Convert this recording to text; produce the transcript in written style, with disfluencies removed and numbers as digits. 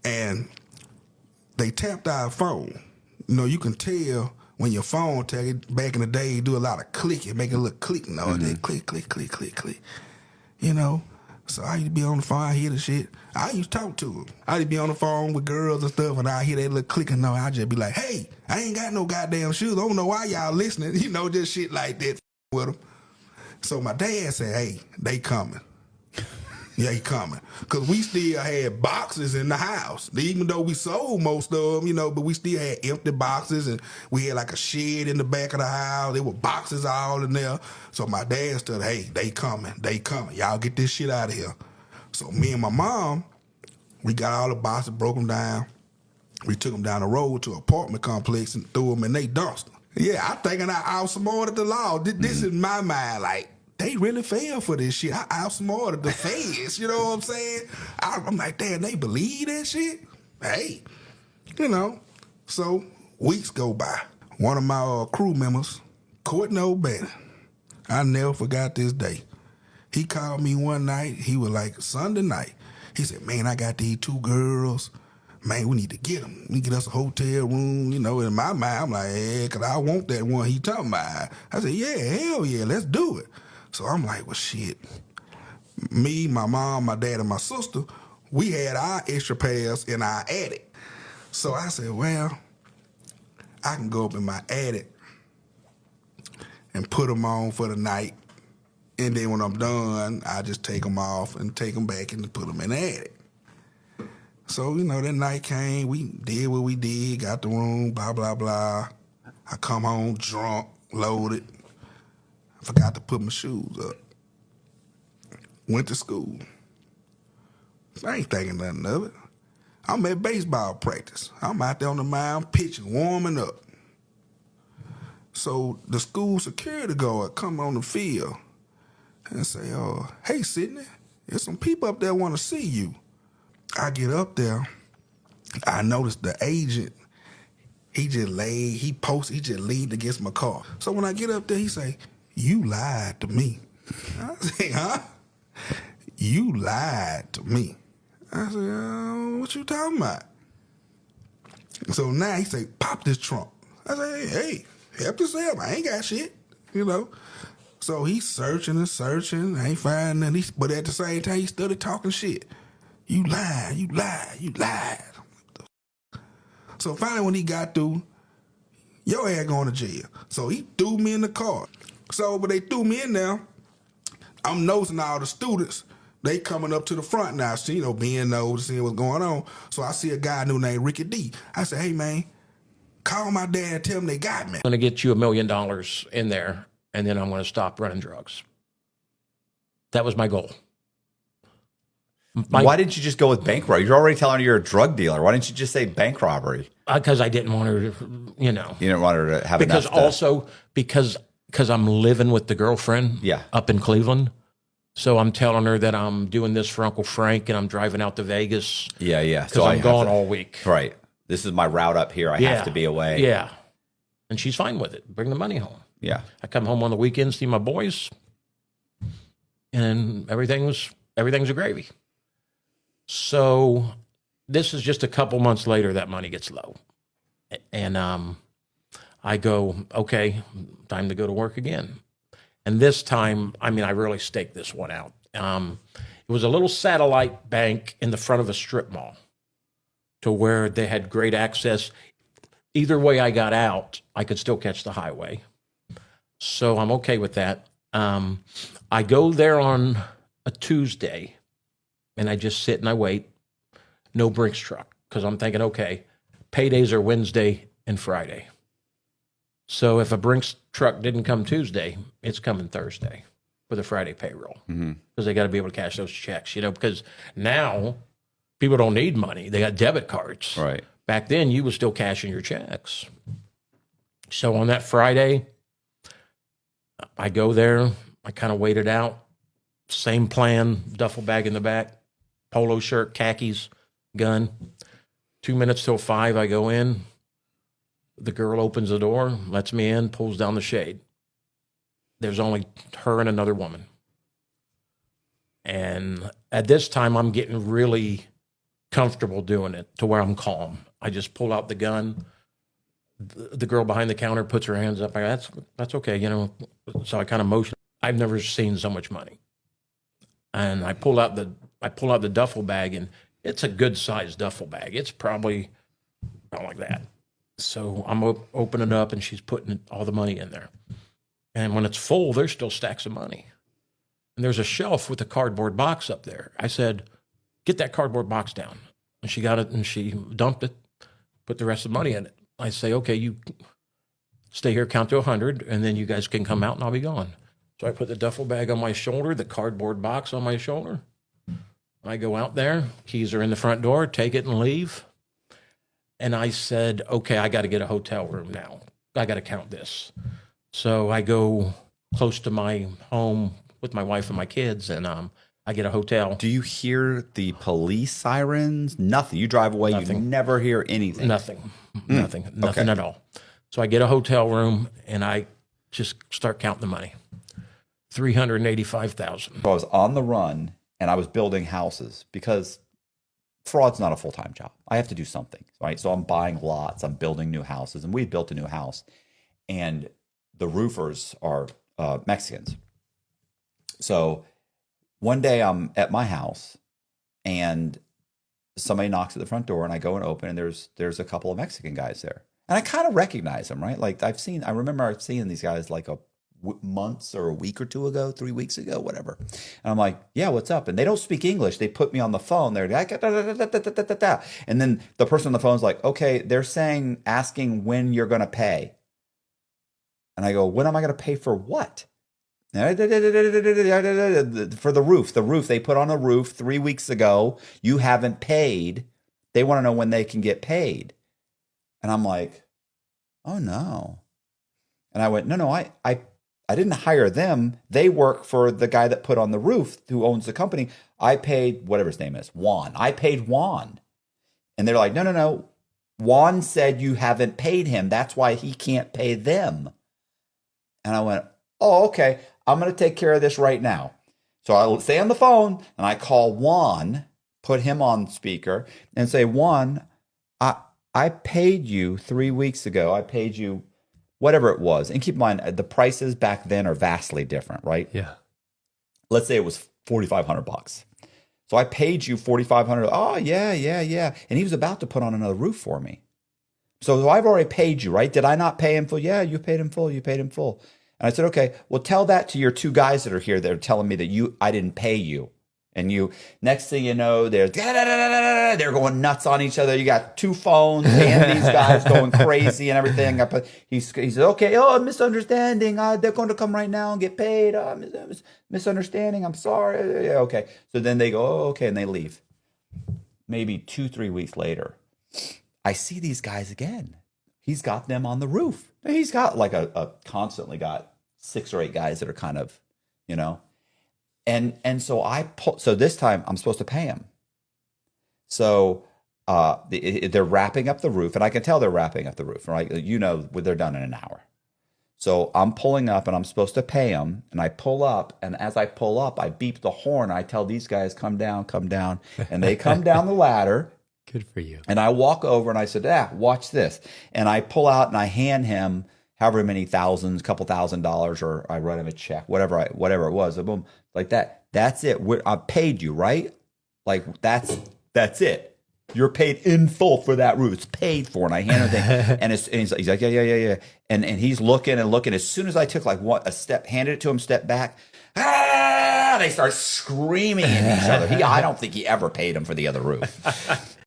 and they tapped our phone. You know, you can tell when your phone tag it, back in the day, you do a lot of clicking, make a little click noise. They click, click, click, click, click. You know? So I used to be on the phone, I hear the shit. I used to talk to them. I used to be on the phone with girls and stuff, and I hear that little clicking noise. I just be like, hey, I ain't got no goddamn shoes. I don't know why y'all listening. You know, just shit like that with them. So my dad said, hey, they coming. Yeah, he coming. Because we still had boxes in the house. Even though we sold most of them, you know, but we still had empty boxes, and we had like a shed in the back of the house. There were boxes all in there. So my dad said, hey, they coming. They coming. Y'all get this shit out of here. So me and my mom, we got all the boxes, broke them down. We took them down the road to an apartment complex and threw them in their dumpster. Yeah, I'm thinking I outsmarted the law. This is my mind, like, they really fell for this shit. I outsmarted the feds, you know what I'm saying? I'm like, damn, they believe that shit? Hey, you know. So weeks go by. One of my crew members, Courtney O'Bannon, I never forgot this day. He called me one night. He was like, Sunday night. He said, man, I got these two girls. Man, we need to get them. We get us a hotel room. You know, in my mind, I'm like, yeah, because I want that one he talking about. I said, yeah, hell yeah, let's do it. So I'm like, well, shit. Me, my mom, my dad, and my sister, we had our extra pairs in our attic. So I said, well, I can go up in my attic and put them on for the night. And then when I'm done, I just take them off and take them back and put them in the attic. So, you know, that night came, we did what we did, got the room, blah, blah, blah. I come home drunk, loaded. I forgot to put my shoes up. Went to school. I ain't thinking nothing of it. I'm at baseball practice. I'm out there on the mound pitching, warming up. So the school security guard come on the field and say, oh, hey, Sidney, there's some people up there want to see you. I get up there. I noticed the agent, he just leaned against my car. So when I get up there, he say, you lied to me. I say, huh? You lied to me. I said, what you talking about? So now he say, pop this trunk. I say, hey, help yourself. I ain't got shit, you know. So he's searching and searching. I ain't finding nothing. But at the same time, he started talking shit. You lied, you lied, you lied. So finally when he got through, your ass going to jail. So he threw me in the car. So when they threw me in there, I'm noticing all the students, they coming up to the front now, see, you know, being nosy, seeing what's going on. So I see a guy named Ricky D. I said, hey, man, call my dad and tell him they got me. I'm going to get you $1 million in there, and then I'm going to stop running drugs. That was my goal. Why didn't you just go with bank robbery? You're already telling her you're a drug dealer. Why didn't you just say bank robbery? Because I didn't want her to, you know. You didn't want her to have because enough to... also because I'm living with the girlfriend up in Cleveland. So I'm telling her that I'm doing this for Uncle Frank and I'm driving out to Vegas. Yeah. Because so I'm gone all week. Right. This is my route up here. I have to be away. Yeah. And she's fine with it. Bring the money home. Yeah. I come home on the weekends, see my boys, and everything's a gravy. So this is just a couple months later that money gets low. And I go, okay, time to go to work again. And this time, I mean, I really staked this one out. It was a little satellite bank in the front of a strip mall to where they had great access. Either way I got out, I could still catch the highway. So I'm okay with that. I go there on a Tuesday, and I just sit and I wait. No Brinks truck, because I'm thinking, okay, paydays are Wednesday and Friday. So if a Brinks truck didn't come Tuesday, it's coming Thursday for the Friday payroll, because they got to be able to cash those checks, you know, because now people don't need money. They got debit cards. Right. Back then, you were still cashing your checks. So on that Friday, I go there. I kind of wait it out. Same plan, duffel bag in the back, polo shirt, khakis, gun. 2 minutes till 5, I go in. The girl opens the door, lets me in, pulls down the shade. There's only her and another woman. And at this time, I'm getting really comfortable doing it to where I'm calm. I just pull out the gun. The girl behind the counter puts her hands up. That's okay, you know. So I kind of motion. I've never seen so much money. And I pull out the duffel bag, and it's a good sized duffel bag. It's probably about like that. So I'm opening it up, and she's putting all the money in there. And when it's full, there's still stacks of money. And there's a shelf with a cardboard box up there. I said, "Get that cardboard box down." And she got it, and she dumped it, put the rest of the money in it. I say, "Okay, you stay here, count to 100, and then you guys can come out, and I'll be gone." So I put the duffel bag on my shoulder, the cardboard box on my shoulder. I go out there, keys are in the front door, take it and leave. And I said, "Okay, I got to get a hotel room now. I got to count this." So I go close to my home with my wife and my kids, and I get a hotel. Do you hear the police sirens? Nothing. You drive away, you never hear anything. Nothing okay. At all. So I get a hotel room, and I just start counting the money. $385,000. So I was on the run, and I was building houses because fraud's not a full-time job. I have to do something, right? So I'm buying lots, I'm building new houses, and we built a new house, and the roofers are Mexicans. So one day I'm at my house, and somebody knocks at the front door, and I go and open, and there's a couple of Mexican guys there, and I kind of recognize them, right? Like I remember seeing these guys like months or a week or two ago, 3 weeks ago, whatever. And I'm like, "Yeah, what's up?" And they don't speak English. They put me on the phone. They're like, and then the person on the phone is like, "Okay, they're asking when you're going to pay." And I go, "When am I going to pay for what?" For the roof they put on a roof 3 weeks ago. You haven't paid. They want to know when they can get paid. And I'm like, "Oh no." And I went, no, I didn't hire them. They work for the guy that put on the roof who owns the company. I paid whatever his name is, Juan. I paid Juan. And they're like, no. Juan said you haven't paid him. That's why he can't pay them. And I went, "Oh, okay. I'm going to take care of this right now." So I'll stay on the phone, and I call Juan, put him on speaker, and say, "Juan, I paid you 3 weeks ago. I paid you whatever it was." And keep in mind, the prices back then are vastly different, right? Yeah. Let's say it was $4,500. So I paid you $4,500. Oh, yeah. And he was about to put on another roof for me. So I've already paid you, right? Did I not pay him full? Yeah, you paid him full. And I said, "Okay, well, tell that to your two guys that are here that are telling me that I didn't pay you." And next thing you know, they're going nuts on each other. You got two phones and these guys going crazy and everything. He said, "Okay, misunderstanding. They're going to come right now and get paid. Misunderstanding. I'm sorry." Yeah, okay. So then they go, "Oh, okay," and they leave. Maybe 2-3 weeks later, I see these guys again. He's got them on the roof. He's got like constantly got 6 or 8 guys that are kind of, you know. And so so this time I'm supposed to pay him. So they're wrapping up the roof, and I can tell they're wrapping up the roof, right? You know, they're done in an hour. So I'm pulling up, and I'm supposed to pay him, and I pull up, and as I pull up, I beep the horn. I tell these guys, come down, and they come down the ladder. Good for you. And I walk over, and I said, "Watch this." And I pull out, and I hand him however many thousands, couple $1,000, or I write him a check, whatever it was. So boom, like that. That's it. I paid you, right? Like that's it. You're paid in full for that roof. It's paid for. And I hand him the thing, and he's like, yeah. And he's looking and looking. As soon as I took like a step, handed it to him, step back, they start screaming at each other. I don't think he ever paid him for the other roof.